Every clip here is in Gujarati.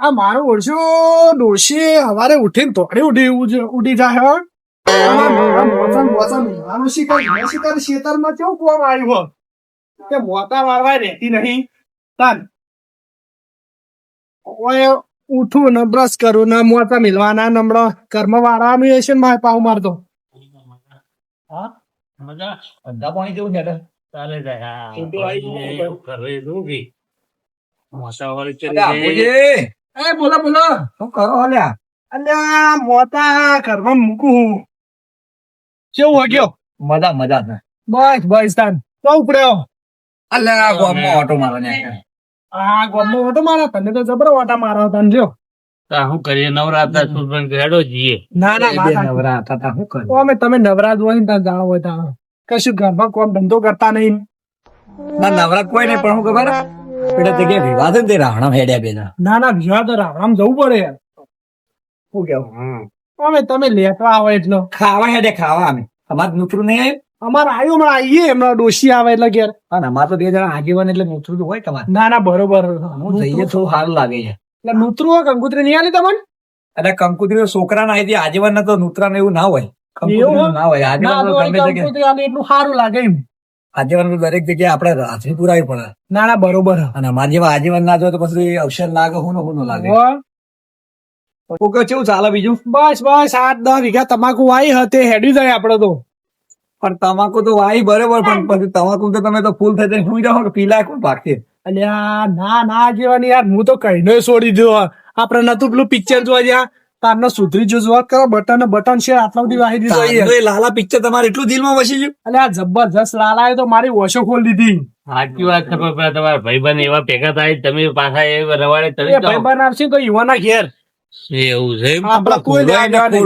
આ મારું ઓળશું ડોશી હવારે ઉઠીને તોડી ઉઠી જાય હો. ખેતરમાં કેવું કોમ આવ્યું હો કે મોતા મારવા રહેતી નહીં. તાન ઓય ઉઠું ને બ્રશ કરું ને મોતા મિલવાના નમળો કર્મ વાળા હશે ને પાવ મારતો. હા મજા ધંધા પાણી કેવું છે ચાલે જાય બોલો બોલો શું કરો અલ્યા અલ્યા મોતા ઘરમાં મૂકું કેવું હો ગયો. મજા મજા છે બસ બસ તાન તો ઉપડ્યો. અલ્યા ગામમાં ઓટો મારો ને હા ગોમમાં ઓટો મારો તને તો જબરો ઓટા મારો તને જો. શું કરીએ નવરાત્રા સુરભન હેડો જઈએ. ના ના વાત સાચી. નવરા હતા શું કરે અમે તમે નવરાત હોય ને ત્યાં જાણો હોય ત્યાં કશું ઘરમાં કોમ ધંધો કરતા નહીં. ના નવરા કોઈ નહીં પણ હું ખબર પેલા જગ્યાએ વિવાદ ને તે રાવણા હેડ્યા બેના ના ના વિવાહ તો રામ જવું પડે યાર. શું કેવું અમે તમે લેતા આવો એટલો ખાવા હેડે ખાવા અમે અમારે નૂતરું નહીં આવ્યું અમારે આવ્યું હમણાં આવીએ હમણાં ડોશી આવે એટલે ઘેર. અને અમારે તો બે જણા આજીવન એટલે નૂતરું તો હોય તમારે ના ના બરોબર. હું જઈએ થોડું સારું લાગે છે એટલે નૂતરું કંકુતરી નહીં આલી તમને. એટલે કંકુતરી છોકરા ના આવી આજીવન ના તો નૂતરા એવું ના હોય કંકુતરી ના હોય આજીવન તો ગમે જગ્યાએ કંકુતરી આલી એટલું સારું લાગે એમ. આજીવન તો દરેક જગ્યાએ આપણે હાજરી પુરાવી પડે ના ના બરોબર. અને અમારે જેવા આજીવન ના જો તો પછી અવસર લાગે હું નો લાગે ઓકે કેવું ચાલે બીજું બસ બસ 8-10 વીઘા તમાકુ વાઈ હતી હેડી જાય આપડે તો. પણ તમાકુ તો વાઈ બરોબર પણ પછી તમાકુ તો તમે તો ફૂલ થઈ સુઈ જાઓ કે પીલા કોણ ભાગશે અલ્યા ના ના જેવાની યાર હું તો કહીને છોડી દો. આપડે નતું પેલું પિક્ચર જોવા જ્યાં તારનો સુધરી જો જોવા કરો બટન છે આટલા બધી વાહી દીધો. એ લાલા પિક્ચર તમારે એટલું દિલમાં વસી ગયું અલ્યા જબરજસ્ત લાલાએ તો મારી ઓછો ખોલી દીધી. સાચી વાત કરો પેલા તમારા ભાઈબંધ એવા ભેગા થાય તમે પાછા એ રવાડે એ તમે ભાઈ બનાવશે તો યુવાના ઘેર એવું છે એમ? આપડા કોઈ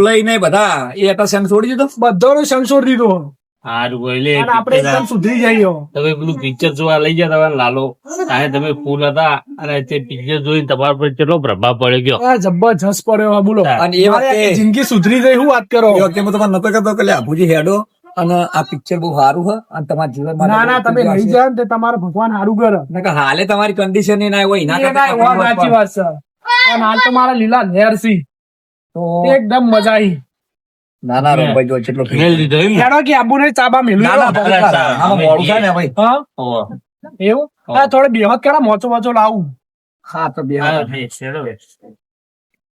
લઈને બધા એ હતા સેમ છોડી દીધો બધાનો સંસોર દીધો સારું બોલે અને આપડે એકદમ સુધરી જઈએ. તમે પેલું પિક્ચર જોવા લઈ ગયા તમારા લાલો ત્યારે તમે ફૂલ હતા અને તે પિક્ચર જોઈને તમારા પર કેટલો પ્રભાવ પડ્યો ગયો. આ જબરજસ્ત પડ્યો બોલો. અને એ મારે વખતે આખી જિંદગી સુધરી ગઈ શું વાત કરો. એ વખતે હું તમારે નતો કહેતો કે લે આભુજી હેડો અને આ પિક્ચર બહુ સારું છે અને તમારા જીવન ના ના તમે લઈ જાઓ ને તે તમારે ભગવાન સારું કરે. હાલે તમારી કન્ડિશન એ ના હોય એના એ ના, વાત સાચી વાત છે. અને હાલ તો મારા લીલા લહેર સી તો એકદમ મજા આવી. ના ના રમભાઈ જો કેટલો મેલ દીધો એમ ને? હેડો કે આબુ ને ચાબા મેલું ના ના આમાં મોડું થાય ને ભાઈ હા ઓહો. એવું હા થોડે બેહત કરા મોચો મોચો લાવું. હા તો બે હા, હેડો બે.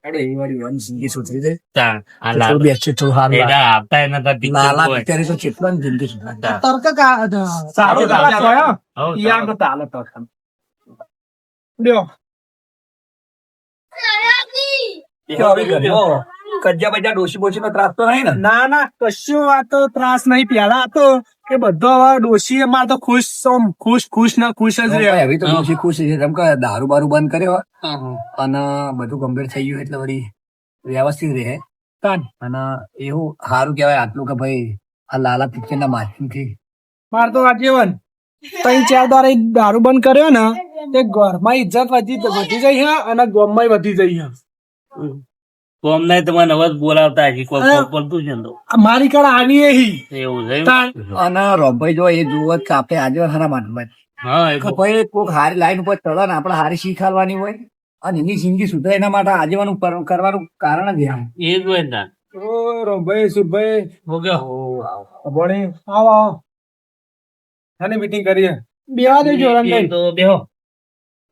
એ વાળી વન જિંદગી સુધરી જાય તા, આ થોડું લાલો. બેસશે થોડું સારું લાગે. એના આપતા એના તા picture લાલા હોય. પિક્ચર તો કેટલા ને જિંદગી સુધરી જાય. તા. તર્ક સારું ચાલો, ચાલો. હઉ, યાર તો તાલે તો લ્યો તો હવે ઘરે કજ્જા બજા ડોશી બોશી નો ત્રાસ તો નહીં ને ના ના કશું આ તો ત્રાસ નહીં. પેલા હતો કે બધો હવે ડોશી અમાર તો ખુશ ખુશ ના ખુશ જ રહે. હવે તો ડોશી ખુશ છે જેમ કે દારૂ બારૂ બંધ કર્યો અને બધું ગંભીર થઈ ગયું એટલે વળી વ્યવસ્થિત રહે અને એવું સારું કહેવાય આટલું કે ભાઈ આ લાલા પિક્ચર ના માધ્યમથી માર તો આજીવન 3-4 દાડા દારૂ બંધ કર્યો ને તે ઘરમાં ઇજ્જત વધી જઈ છે અને ગામમાં વધી જઈ છે. કોમ નહીં તમારે અવાજ બોલાવતા હજી કોઈ અરે. કોક બોલતું છે ને તો. આ મારી કણ આવી હી એવું છે એમ? તાણ. અને રોમભાઈ જો એ જુઓ જ કે આપણે આજે હારા માનવા હા એ કે ભાઈ કોઈક હારી લાઈન ઉપર ચડે ને આપણે હારી શીખાડવાની હોય અને એની જિંદગી સુધરે એના માટે આજીવન કરવાનું કારણ જ એમ એ જ હોય ને. ઓ રોભાઈ સુભાઈ હું કે ભણી આવો આવો આની મીટિંગ કરીએ. બેવા દેજો એ રંગાઈ. તો બેહો.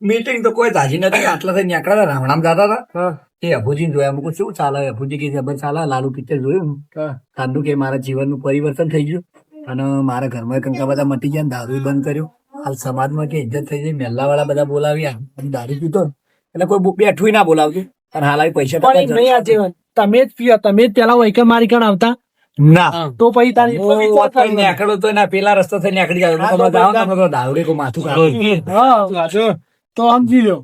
મીટિંગ તો કોઈ તાજી નથી આટલા થઈ નીકળ્યા હતા રામણામ જતા હતા એ અભુજી જોયા મૂકું શું ચાલે અભુજી કે જબર ચાલે લાલુ પિક્ચર જોયું સાંધું કે મારા જીવનનું પરિવર્તન થઈ ગયું અને મારા ઘરમાં કંકા બધા મટી ગયા દારૂ બંધ કર્યો હાલ સમાજમાં કે ઇજ્જત થઈ જાય મેલ્લા વાળા બધા બોલાવ્યા અને દારૂ પીતો ને એટલે કોઈ બેઠું ના બોલાવતું અને હાલ આવી પૈસા પણ એમ નહીં આજીવન તમે જ પીઓ તમે જ પેલા વહીકલ મારી કણ આવતા ના તો પછી તારી એટલો વિચાર થાય ને. નીકળો તો એના પેલા રસ્તા થઈ નીકળી જાય હા, તમે તો જાઓ ને તમે તો દારૂડે કોઈ માથું કાઢો. હા સાચો તો સમજી લો.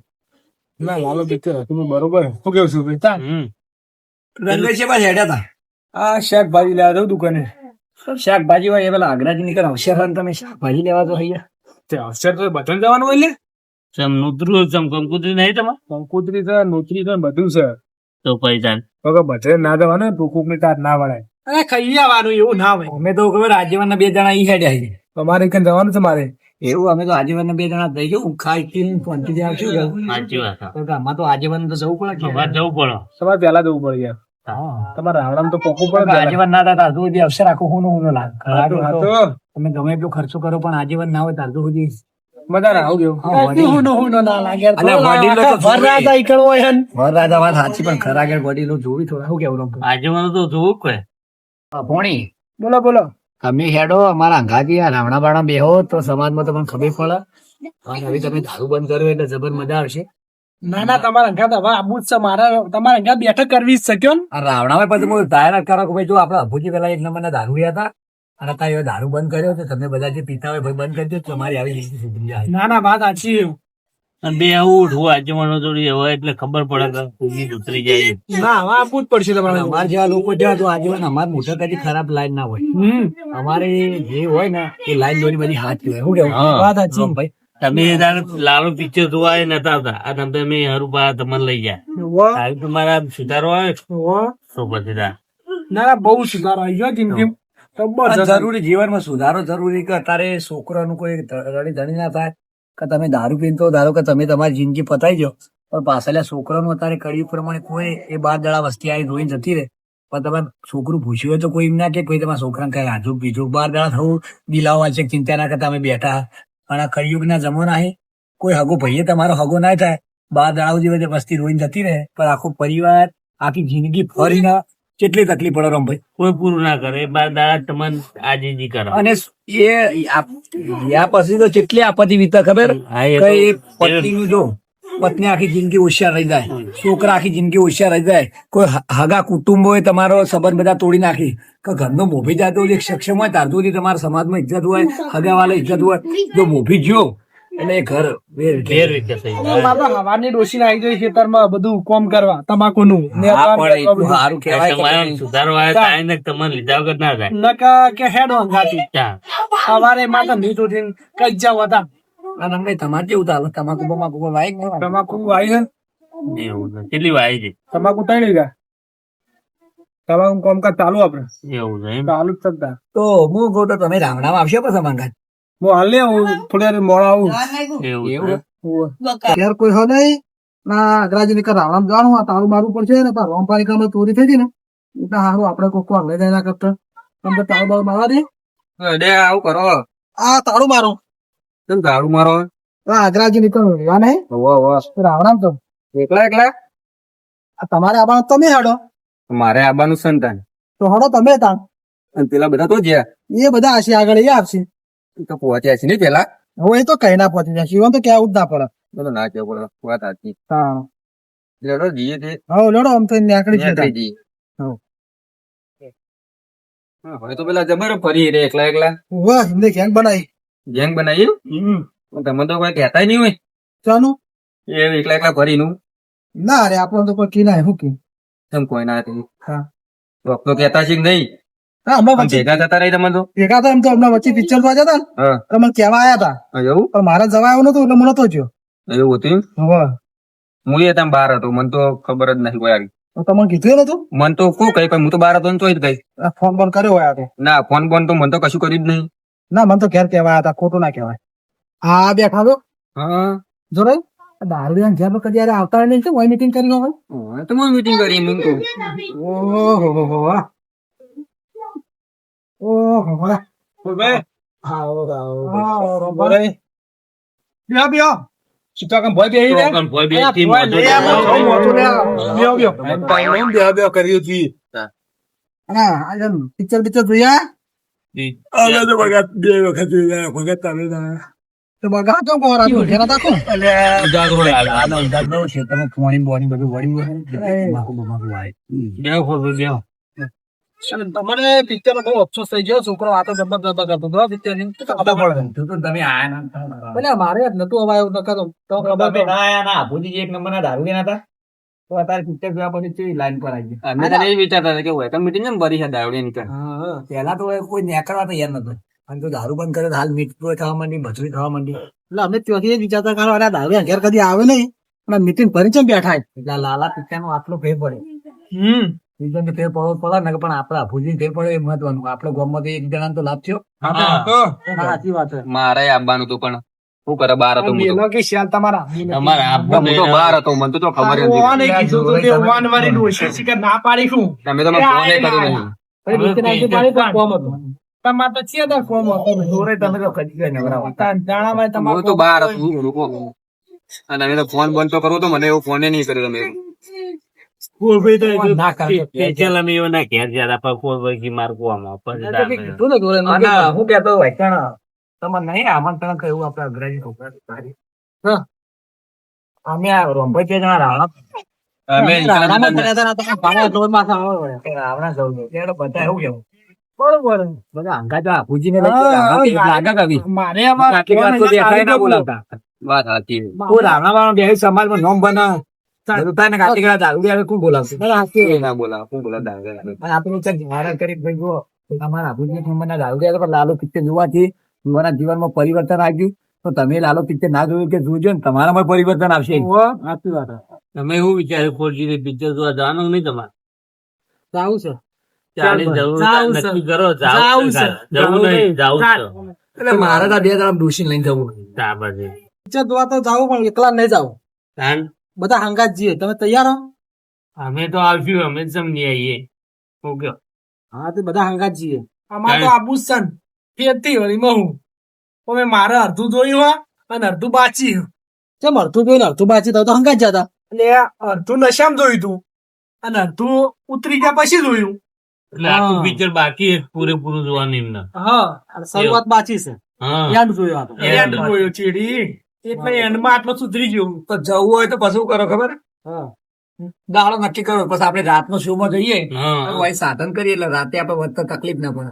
ના લાલો પિક્ચર હતું બરોબર શું કેવું છું ભાઈ તાન. હમ. રંગભાઈ છે પાછા હેડ્યા હતા આ શાકભાજી લેવા દઉં દુકાને. શાકભાજી હોય એ પેલા આગ્રાજી નીકળ અવસર હોય ને તમે શાકભાજી લેવા તો હૈયા તે અવસર તો બધાને જવાનું હોય લે. ચમ નૂતરું ચમ કંકુતરી નહીં તમારે કંકુતરી છે નોતરી છે બધું છે. તો પૈસા વગર બધે ના જવાનું ટૂંકુક ની તાર ના વળાય. અરે ખાઈ આવવાનું એવું ના હોય. અમે તો ખબર રાજ્યમાં 2 જણા ઈ હેડ્યા છે અમારે કઈ જવાનું છે મારે એવું અમે તો આજીવન બે જણા થઈ ગયું ખાઈ પીને પહોંચી જાય શું કરું? સાચી વાત છે. તો આમાં તો આજીવન તો જવું પડે કે? તમારે જવું પડે. તમારે પેલા જવું પડે યાર. હા. તમારે રાવણામ તો પોકવું પડે પણ પહેલા. આજીવન ના થાય તાર સુધી અવસર આખો હું નું લાગ હા તો તમે ગમે એટલો ખર્ચો કરો પણ આજીવન ના હોય તાર સુધી મજા ના આવું હા, વડીલ. હું ના લાગે યાર. અલ્યા, વડીલો તો ભર રાત આ ઈકળ હોય હન. વરરાજા વાત સાચી પણ ખરા આગળ વડીલો જોવી થોડા શું કેવું રમતું? આજે મને તો જોવું કે ભોણી બોલો બોલો. તમે હેડો અમારા અંગાજી આ રાવણા બાણા બેહો તો સમાજમાં તમને ખબર પડે અને હવે તમે દારૂ બંધ કર્યો એટલે જબર મજા આવશે. ના ના તમારા અંગાત હવે આબુ જ છે મારે તમારા અંગાત બેઠક કરવી જ છે કયો ને? આ રાવણામાં પછી હું જાહેરાત કરો કે ભાઈ જો આપડા અભુજી પેલા એક નંબરના દારૂ હતા અને તારે હવે દારૂ બંધ કર્યો તો તમે બધા જે પીતા હોય ભાઈ બંધ કરી દો તમારી આવી રીતે સુધરી જાય. ના ના વાત સાચી છે. અને બે આવું ઉઠવું આજે મને જોડી હવે એટલે ખબર પડે કે પૂગી ઉતરી જાય. ના હવે આપવું જ પડશે તમારે. અમારા જેવા લોકો જ્યાં તો આજીવન અમારે મોટા કદી ખરાબ લાઈન ના હોય. અમારે જે હોય ને એ લાઈન દોરી બધી હાથ હોય શું કેવું? હા. વાત સાચી. ભાઈ તમે તારે લાલો પિક્ચર જોવા એ નતા આવતા આ તમે હરુભા તમને લઈ જાય વાહ, આવી તમારા સુધારો આવે વાહ. તો પછી તા. ના ના બહુ સુધારો આવી ગયો જિંદગી આ જરૂરી જીવનમાં સુધારો જરૂરી કે અત્યારે છોકરાનું કોઈ રડી ધણી ના થાય કે તમે દારૂ પીને તો ધારો કે તમે તમારી જિંદગી પતાઈ જાઓ પણ પાછળ છોકરાનું અત્યારે કડિયું પ્રમાણે કોઈ એ 12 દડા વસ્તી આવી જોઈને જતી રહે પણ તમે છોકરું પૂછ્યું હોય તો કોઈ એમ ના કે ભાઈ તમારા છોકરાને કઈ રાજુ બીજું 12 દડા થવું દિલાવા છે ચિંતા ના કરતા અમે બેઠા અને આ કળિયુગના જમાના છે કોઈ હગો ભાઈએ તમારો હગો ના થાય 12 દડા સુધી વસ્તી રોઈને જતી રહે પણ આખો પરિવાર આખી જિંદગી ફરીને કેટલી તકલીફ પડે રમભાઈ. કોઈ પૂરું ના કરે 12 દાડા તમને આજીજી કરો. અને એ યા પછી તો કેટલી આપત્તિ વીતે ખબર હા, એ તો- કે એ પત્નીનું જો પત્ની આખી જિંદગી હોશિયાર રહી જાય છોકરા આખી જિંદગી હોશિયાર રહી જાય કોઈ હગા કુટુંબો તમારો સંબંધ બધા તોડી નાખી કે ઘરનો મોભી જાતો એક સક્ષમ હોય ત્યાર સુધી તમારા સમાજમાં ઇજ્જત હોય હગાવાલા ઇજ્જત હોય જો મોભી જ્યો એટલે એ ઘર વેર ઘેર રીતે થઈ જાય. બાબા હવાની ડોસી આવી ગઈ ખેતરમાં બધું કોમ કરવા તમાકુનું ને હા, પણ એટલું સારું કહેવાય તમારો કે સુધારો આવે તો આઈને તમને લીધા વગર ના થાય. નકા કે હેડો અંગાતી ચા. સવારે માતા નીચ ઉઠીને કઈ જાવ હતા અને અમને તમારે કેવું ચાલે તમાકુ બમાકુ કોઈ વાય કે નહીં? તમાકુ આવી છે એવું છે. કેટલી વાય છે તમાકુ તળી ગયા તમાકુ કામકાજ ચાલુ આપડે એવું છે એમ. ચાલુ જ થતા તો હું કહું તો તમે રામણામાં આવશો પછી મંગાત હું હાલ ને હું થોડી વાર મોડા આવું એવું એવું છે. યાર કોઈ હો નહીં ના અગ્રાજી ની રાવણામ જવાનું આ તારું મારવું પડશે ને રોમ પાલિકામાં ચોરી થઈ હતી ને એટલે હારું આપડે કોક વાર લઈ જાય ના કરતા તમને તાળું બાળું મારવા દે આવું કરો આ તાળું મારો કેમ દારૂ મારો અગ્રાજી ની રેવા નહીં રાવણામ તો એકલા એકલા આ તમારે આવવાનું તમે હેડો મારે આબાનું સંતાન તો હડો તમે તાણ અને પેલા બધા તો જ્યાં એ બધા હશે આગળ એ આવશે તો પહોંચ્યા છે ને પેલા હવે એ તો કઈ ના પહોંચી જાય શિવન તો ક્યાં જ ના પડે બધો ના કેવું પડે વાત સાચી તાણ લેડો જઈએ તે હવે લડો આમ તો નીકળી નીકળી જઈએ જઈએ હવ. હા, હવે તો પેલા જબર ફરી રે એકલા એકલા વાહ એમને ગેંગ બનાવી ગેંગ બનાવી પણ તમે તો કોઈ કહેતા નહીં હોય ચાનું એ એકલા એકલા ફરીનું ના અરે આપણને તો કોઈ કી ના શું કી તેમ કોઈ ના હતી હા તો કહેતા છે કે નહીં હા અમે આમ વચ્ચે ભેગા થતા રહી તમે તો ભેગા હતા એમ તો હમણાં વચ્ચે પિક્ચર જોવા જતા ને હા તો મને કહેવા આયા હતા એવું પણ મારે જવા આવ્યો નતું એટલે મને નતો થયો એવું હતું એમ? હવે હું એ там બહાર હતો મને તો ખબર જ નહીં કોઈ આવી તો તમને કીધું નતું મન તો કોઈ કઈ પણ હું તો બહાર હતો ને તોય જ કઈ આ ફોન બોન કર્યો હોય આ તો ના ફોન બોન તો મને તો કશું કર્યું જ નહીં ના મને તો ઘેર કહેવા હતા ખોટું ના કહેવાય હા બેઠા તો હા જો રે દારૂ ઘેર તો કદી યારે આવતા નહીં છે હોય મીટિંગ કરી હોય હા, તો હું મીટિંગ કરી એમ તો ઓહો હો ઓહો હા બેહો સીતા કામ ભય બેહી રે પણ ભોય બેસતી મોઢું પિક્ચર પિક્ચર જોયા તો બગા તો કોરા તો ઘેરા તાકો ઉજાગરો લાગે. આનો અંદાજ ન છે તમે પોણી બોણી બધું વળ્યું હોય માકુ બમાકુ વાય બેહો ખોટું બેહો. તમને પિક્ચર બહુ અફસોસ થઈ ગયો છોકરો આ તો જબરદસ્ત કરતો હતો પિક્ચર ખબર પડે તું તો તમે આયા ના એટલે મારે જ નતું અવાયું નકર તો ખબર તમે ના આયા ના ભૂજી એક નંબર ના દારૂ હતા તો અત્યારે પિક્ચર જોયા પછી કેવી લાઈન પર આવી ગયા અમે તો એ વિચારતા હતા કે હોય તો મીટિંગ ને ભરી છે દાવડી નીકળ પેલા તો કોઈ નેકળવા તૈયાર નતો અને તો દારૂ બંધ કરે તો હાલ મીઠ ખાવા માંડી ભજરી ખાવા માંડી એટલે અમે ત્યાંથી જ વિચારતા કરો અરે દારૂ ઘેર કદી આવે નહીં પણ મીટિંગ ભરી છે બેઠા એટલે લાલા પિક્ચર નો આટલો ફેર પડે સિઝન ફેર પડવો પડે ને પણ આપડે અભુજી ફેર પડે એ મહત્વનું. આપડે ગામમાં તો એક જણા તો લાભ થયો. સાચી વાત છે. મારે આવવાનું હતું પણ શું કરે બહાર હતો હું તો. મેલો કે શ્યાલ તમારા તમારે આપવું હું તો બહાર હતો મને તો ખબર જ ઓવાને નથી. કીધું તું તે ઓવાન વાળી ડોશી શિકાર ના પાડી શું તમે તો મને ફોને કર્યો નહીં. અરે બીજે નાખી પાડી તો કોમ હતું. તમારે તો ચેદા કોમ હતું. જોરે તમે તો કદી ગયા નવરા. જાણામાં હું તમારું તો બહાર હતું લોકો. અને અમે તો ફોન બંધ તો કરવો તો મને એવો ફોને નહીં કર્યો તમે. ના કરતો. સ્પેશિયલ અમે એવો ના ઘેર જતા પણ કોઈ વળગી મારકું આમાં પછી મેં તો કઈ કીધું ને જોરે અને હું કેતો વૈચાણા તમારે નહીં આમંત્રણ કહ્યું આપડે અગ્રજી છોકરા તારી. અમે આ રોમભાઈ બે જણા અમે રાણામાં કર્યા હતા ને તમે ભાડા ડોરમાં ખાવા પડે. રાવણા જવું છે ત્યારે બધા એવું કેવું બરોબર. બધા હંગા જો આપુજીને લઈ ગયા, હંગા તો લાગા કવિ. મારે આમાં આટલી વાત તો દેખાય ના બોલાવતા. વાત સાચી. કોઈ રાવણા વાળા બે સમાજમાં નોમ બનાવે બધું થાય ને કાટી ગળા દારૂ આવે કોણ બોલાવશે? એ ના બોલા શું બોલા ડાંગર. અને આપણે ચાલ ધારણ કરી ભાઈ જુઓ તમારા આપુજી નંબરના દારૂ આવે પણ લાલો પિક્ચર જોવાથી તમારા જીવનમાં પરિવર્તન આવ્યું. તો તમે લાલો પિક્ચર ના જોયું કે જોજો ને તમારામાં પરિવર્તન આવશે. સાચી વાત. તમે એવું વિચાર્યું ફોરજી પિક્ચર જોવા જવાનું નહીં તમારે જાવું છે. ચાલી જરૂર જાવું છે. નક્કી કરો જાવું છે. જવું નહીં જાવું છે એટલે મારે તો બે જણા ડોસી લઈને જવું. ત્યાં પછી પિક્ચર જોવા તો જાવું પણ એકલા નહીં જાવ. તાન બધા હંગાત જઈએ. તમે તૈયાર હો? અમે તો આવશું અમે જ સમજી આવીએ ઓકે હા તો બધા હંગાત જઈએ. અમારે તો આબુ સન ફેરતી વળીમાં હું હવે મારે અડધું જોયું હોય અને અડધું બાચી. કેમ અડધું જોયું ને અડધું બાચી તો હંગાત જતા. એટલે અડધું નશામાં જોયું તું અને અડધું ઉતરી ગયા પછી જોયું. એટલે આખું પિક્ચર બાકી છે પૂરેપૂરું જોવાનું એમને હા અને શરૂઆત બાચી છે. હા એન્ડ જોયો આ તો. End એન્ડ જોયો ચીડી. એટલે એન્ડમાં આટલું સુધરી ગયું. તો જવું હોય તો પછી શું કરો ખબર? હા દાડો નક્કી કરો પછી આપણે રાતનો શો માં જઈએ હા ભાઈ સાધન કરીએ એટલે રાતે આપણે વધતા તકલીફ ના પડે.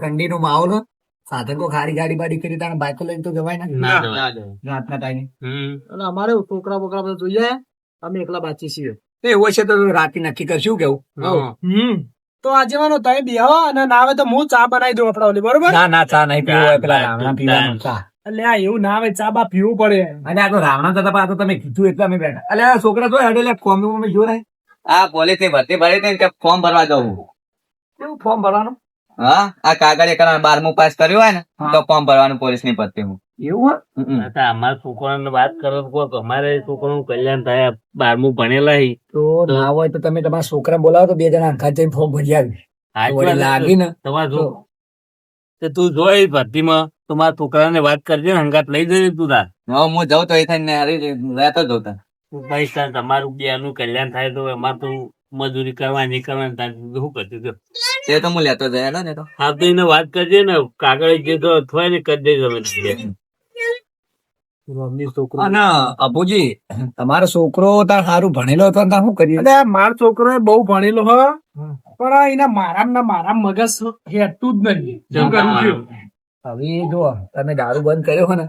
ઠંડી નો માહોલ હોય, સાધન કો ખારી ગાડી બાડી કરી તાણે બાઈકો લઈને તો જવાય ને ના જવાય. રાતના ટાઈમે. અને અમારે છોકરા બોકરા બધા જોઈએ. અમે એકલા બાચી છીએ. તો એવું હશે તો રાતે નક્કી કરશું કેવું? હા. તો આજે માનો તમે બેહો અને ના આવે તો હું ચા બનાવી દઉં આપડા ઓલી બરોબર. ના ના ચા નહીં પીવું હોય પેલા રાવણા પીવાનું ચા. એટલે આ એવું ના આવે ચા બા પીવું પડે. અને આ તો રાવણા થતા પણ આ તો તમે કીધું એટલે અમે બેઠા. એટલે આ છોકરા તો હેડે ફોર્મ અમે જો રહે આ પોલીસ ની ભરતી ભરી હતી ને કે ફોર્મ ભરવા જવું. કેવું ફોર્મ ભરવાનું હા આ કાગળ એક 12મું પાસ કર્યું હોય ને હા. તો ફોર્મ ભરવાનું પોલીસ ની ભરતી હું. એવું હોય? આ અમારા છોકરાને વાત કરો તો કોક અમારે છોકરાનું કલ્યાણ થાય 12મું ભણેલા હી. તો ના હોય તો તમે તમારા છોકરા બોલાવો તો બે જણા અંગાત જઈને ફોર્મ ભરી આવી. હાચી વળી વાત લાગી ને તમારે જો તે તું જોઈ ભરતીમાં તો મારા છોકરાને વાત કરજે ને હંગાત લઈ જજે તું તાર. હવે હું જઉં તો એ થઈને રહેતો જ હોતા. ભાઈ તાર તમારું બેનું કલ્યાણ થાય તો અમારે તો મજૂરી કરવાની કરવાની તાર શું કરતી તો તે તો હું લેતો જાય ને તો. હા તો એને વાત કરજે ને કાગળ જે તો થોય ને કરી દેજો અમે છોકરો અને અપુજી તમારો છોકરો તાર સારું ભણેલો હતો ને તાર શું કર્યું? એટલે મારો છોકરો બહુ ભણેલો હ પણ એના મારા મગજ હેઠતું જ નહીં. શું કરવું કયો? હવે જો તમે દારૂ બંધ કર્યો હોય ને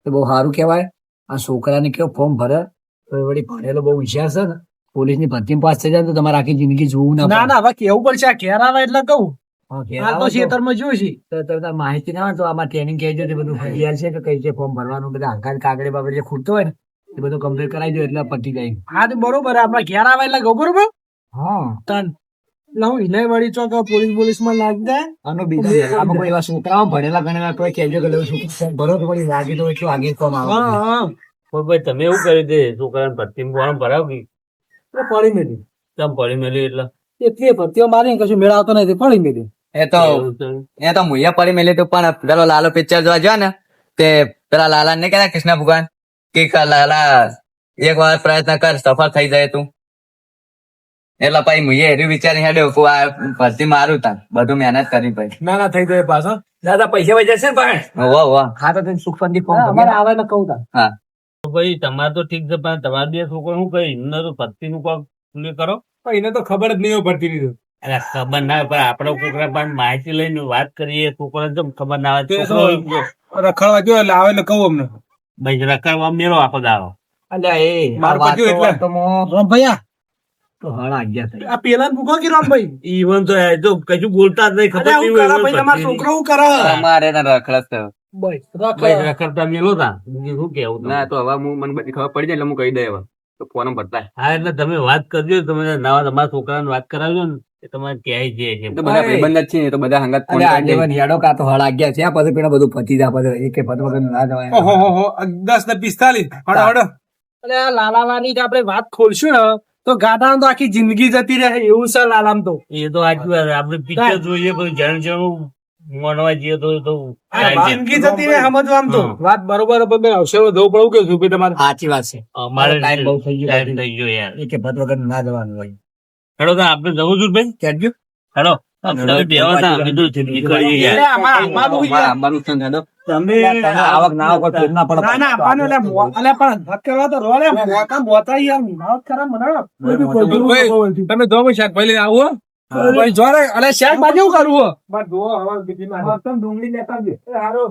તો બહુ સારું કહેવાય. આ છોકરાને કેવો ફોર્મ ભરે તો એ વળી ભણેલો બહુ હોશિયાર છે ને પોલીસ ની ભરતી પાસ થઈ જાય ને તો તમારે આખી જિંદગી જોવું ના ના પડે. ના હવે કેવું પડશે. આ ઘેર આવે એટલે કહું હા, ઘેર હાલ તો આવો તો- ખેતરમાં જોયું છે. તો તમે માહિતી ના હોય તો આમાં ટ્રેનિંગ કહી દો તે બધું તૈયાર છે કે કઈ છે ફોર્મ ભરવાનું બધા અંકાલ કાગળે બાગળે જે ખૂટતો હોય ને એ બધું કમ્પ્લીટ કરાવી દો એટલે પટી જાય. હા તો બરોબર આપડે ઘેર આવે એટલે કહું બરોબર. હા તન એટલે હું હિલાઈ વળી ચોક પોલીસ માં લાગી જાય. આનો બીજા આમાં કોઈ એવા છોકરાઓ ભણેલા ગણેલા તો કહેજો કે લેવું છોકરું ભરો તો વળી લાગે તો એટલું આગળ ફોર્મ આવે. હા હા પણ ભાઈ તમે એવું કરી દે છોકરાને ભરતી ફોર્મ ભરાવ કે એટલે પડી મેલી કેમ પડી મેળ્યું એટલે એટલી ભરતીઓ મારી કશું મેળ આવતો નથી. પડી મેલી એ તો એવું છે. મુయ్યા પડી મેલી તું પણ પેલો લાલો પિક્ચર જોવા ગયો ને તે પેલા લાલા ને કહેતા કૃષ્ણ ભગવાન કે લાલા એક વાર પ્રયત્ન કર સફળ થઈ જાય તું. એટલે પછી મુయ్યે એરું વિચારી હેડ્યો કે આ ભરતી મારું તાર બધું મહેનત કરી ભાઈ. ના ના થઈ જાય પાછો. દાદા પૈસા વૈસા છે ને પણ વાહ વાહ. હા તો તમે સુખ શાંતિ ફોર્મ અમારે આવે એટલે કહું તા. હા તો ભાઈ તમારે તો ઠીક છે પણ તમારે બે છોકરો શું કહી એમને તો ભરતી નું કોક કરો. પણ એને તો ખબર જ નહીં ભરતી ની. એટલે ખબર ના હોય પણ આપડે છોકરા પણ માહિતી લઈને વાત કરીએ છોકરાને તો ખબર ના આવે છોકરો રખડવા ગયો એટલે આવે એટલે કહું અમને. ભાઈ રખડવા મેળો આખો દાડો અલ્યા એ માર આ વાતો- પત્યું એટલે. વાતોમાં રામભૈયા તો હળા ગયા થઈ. આ પેલા ભૂખો કે રામભાઈ ઈવન તો એ તો કશું બોલતા જ નહીં ખબર અરે નહીં હું હોય કરા ભાઈ તમારો એવન ભરતી છોકરો હું કરે અમારે રખડસ થયો. ભાઈ ભાઈ રખડતા મેલો તા બીજું શું કેવું ના તો હવે હું મને બધી ખબર પડી જાય એટલે હું કહી દે હવે. તો ફોન બદલાય. હા એટલે તમે વાત કરજો, તમે નવા તમારા છોકરાને વાત કરાવજો ને એ તમારે ક્યાંય જે છે. એ તો બધા ભાઈબંધ જ છે ને, એ તો બધા હંગાત ફોન અરે કરી દે. આગેવાન હેડો કાં તો હળ આગ્યા છે પછી પેલા બધું પતી જાય પછી એક પદ વગર ના જવાય. ઓહો 10:45 હડો અરે આ લાલાવાની જ આપણે વાત ખોલશું ને તો ગાડાનું તો આખી જિંદગી જતી રહે એવું છે લાલામ તો. એ તો સાચું વાત. આપણે પિક્ચર જોઈએ પછી જણ જણું માનવા જઈએ તો જિંદગી જતી રહે સમજવા આમ તો હમ. વાત બરોબર બે અવસરો દઉં પડું કે શું તમારે સાચી વાત છે. અમારે ટાઈમ બહુ થઈ ગયો. ટાઈમ થઈ ગયો યાર. એક પદ વગર ના જવાનું હોય. હેડો તો આપણે જવું છું ભાઈ. કેજો હેડો તમે બેહો તા, બીજું નીકળીએ યાર. એટલે આમાં બહુ અમારે આવવાનું છે ને, હેડો. તમે આવક ના આવક ફેર ના પડે. ના ના આપવાનું એટલે અલે પણ વાત કરવા તો રોલે મોતા યાર માવત ખરા મને તમે જો શાકભાજી લઈને આવો ભાઈ જો રે અલે શાકભાજી હું કરું હો બસ જો હવે બીજી ડુંગળી લેતા આવજો હારો